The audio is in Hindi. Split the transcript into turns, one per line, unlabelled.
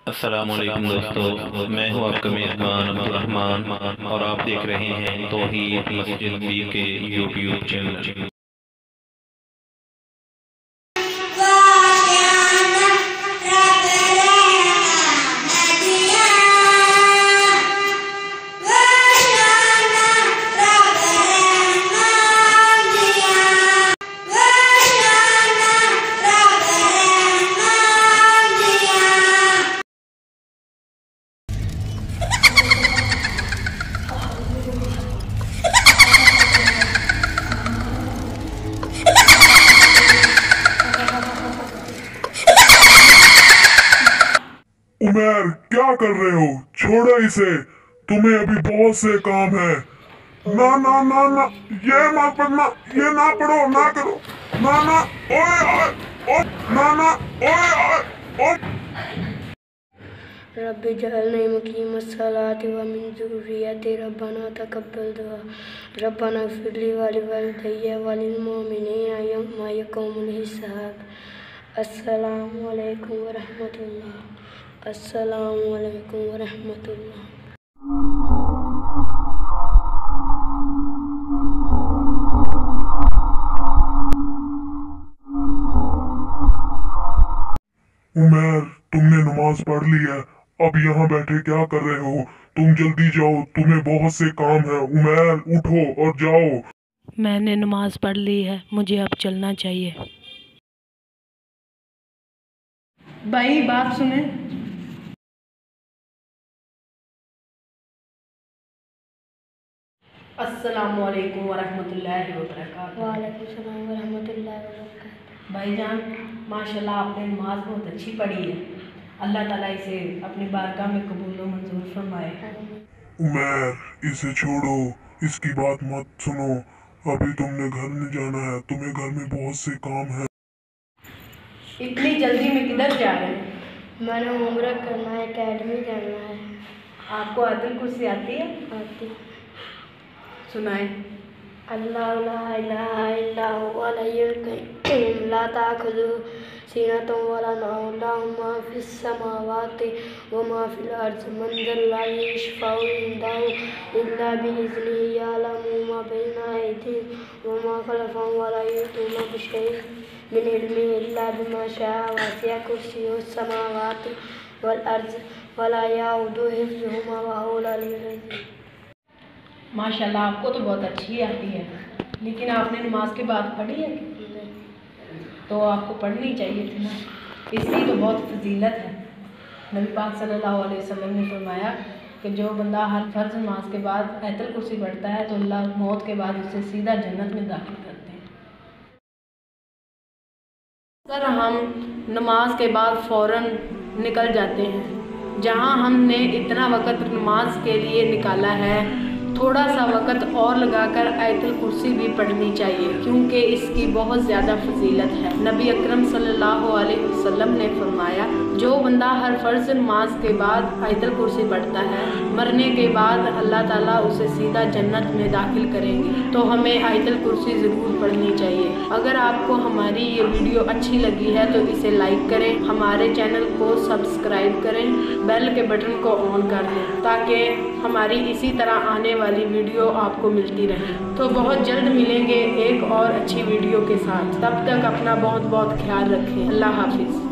अस्सलामुअलैकुम दोस्तों, मैं हूं आपका मेज़बान अब्दुल रहमान और आप देख रहे हैं तौहीद मस्जिद बी के यूट्यूब चैनल।
उमर, क्या कर रहे हो? छोड़ो इसे, तुम्हें अभी बहुत से काम है। ना ना ना ना, ये मत पढ़ना, ये ना पढ़ो, ना करो, ना ना, ओए ओए, ओए, ना ना, ओए ओए, ओए।
रब्बि जअलनी मुक़ीमस्सलाति व मिन ज़ुर्रिय्यति रब्बना तक़ब्बल दुआ रब्बना इग़फ़िर ली व लिवालिदैया व लिल-मुमिनीना यौमा यक़ूमुल हिसाब। अस्सलामु अलैकुम व रहमतुल्लाह। अस्सलामु अलैकुम व रहमतुल्लाह।
उमर, तुमने नमाज पढ़ ली है, अब यहाँ बैठे क्या कर रहे हो? तुम जल्दी जाओ, तुम्हें बहुत से काम है। उमर, उठो और जाओ।
मैंने नमाज पढ़ ली है, मुझे अब चलना चाहिए।
भाई बात सुने। अस्सलामु अलैकुम वरहमतुल्लाहि वबरकातुहू।
वालेकुम सलाम व रहमतुल्लाहि व बरकातुहू।
भाईजान, माशाल्लाह आपने नमाज बहुत अच्छी पढ़ी है। अल्लाह ताला इसे अपनी बारगाह में कबूल व मंजूर फरमाए।
उमर, इसे छोड़ो, इसकी बात मत सुनो। अभी तुमने घर में जाना है, तुम्हें घर में बहुत से काम है।
इतनी जल्दी में किधर जा रहे हैं?
मैंने उम्रा करना है, अकेडमी जाना है।
आपको आयतुल कुर्सी आती है?
आती।
सुनाए।
अल्लाह ला इलाहा इल्ला हुवल हय्युल क़य्यूम ला ताख़ुज़ुहु सिनतुन व ला नौम लहु मा फ़िस समावाति व मा फ़िल अर्ज़ि मन ज़ल्लज़ी यशफ़अउ इंदहु इल्ला बिइज़्निही यअलमु मा बैना अयदीहिम व मा ख़लफ़हुम व ला युहीतूना बिशैइन मिन इल्मिही इल्ला बिमा शाअ वसिअ कुर्सियुहु समावाति वल अर्ज़ व ला यऊदुहु हिफ़्ज़ुहुमा व हुवल अलिय्युल अज़ीम।
माशाल्लाह आपको तो बहुत अच्छी आती है, लेकिन आपने नमाज के बाद पढ़ी है? तो आपको पढ़नी चाहिए थी ना, इसकी तो बहुत फजीलत है। नबी पाक सल्लल्लाहु अलैहि वसल्लम ने फरमाया कि जो बंदा हर फर्ज नमाज के बाद आयतुल कुर्सी पढ़ता है तो अल्लाह मौत के बाद उसे सीधा जन्नत में दाखिल करते हैं। अगर हम नमाज के बाद फ़ौरन निकल जाते हैं, जहां हमने इतना वक़्त नमाज के लिए निकाला है, थोड़ा सा वक़्त और लगाकर आयतुल कुर्सी भी पढ़नी चाहिए, क्योंकि इसकी बहुत ज़्यादा फजीलत है। नबी अकरम सल्लल्लाहु अलैहि वसल्लम ने फरमाया, जो बंदा हर फ़र्ज़ नमाज के बाद आयतुल कुर्सी पढ़ता है, मरने के बाद अल्लाह ताला उसे सीधा जन्नत में दाखिल करेंगे। तो हमें आयतुल कुर्सी ज़रूर पढ़नी चाहिए। अगर आपको हमारी ये वीडियो अच्छी लगी है तो इसे लाइक करें, हमारे चैनल को सब्सक्राइब करें, बेल के बटन को ऑन कर दें, ताकि हमारी इसी तरह आने वाली वीडियो आपको मिलती रहे। तो बहुत जल्द मिलेंगे एक और अच्छी वीडियो के साथ। तब तक अपना बहुत बहुत ख्याल रखें। अल्लाह हाफिज़।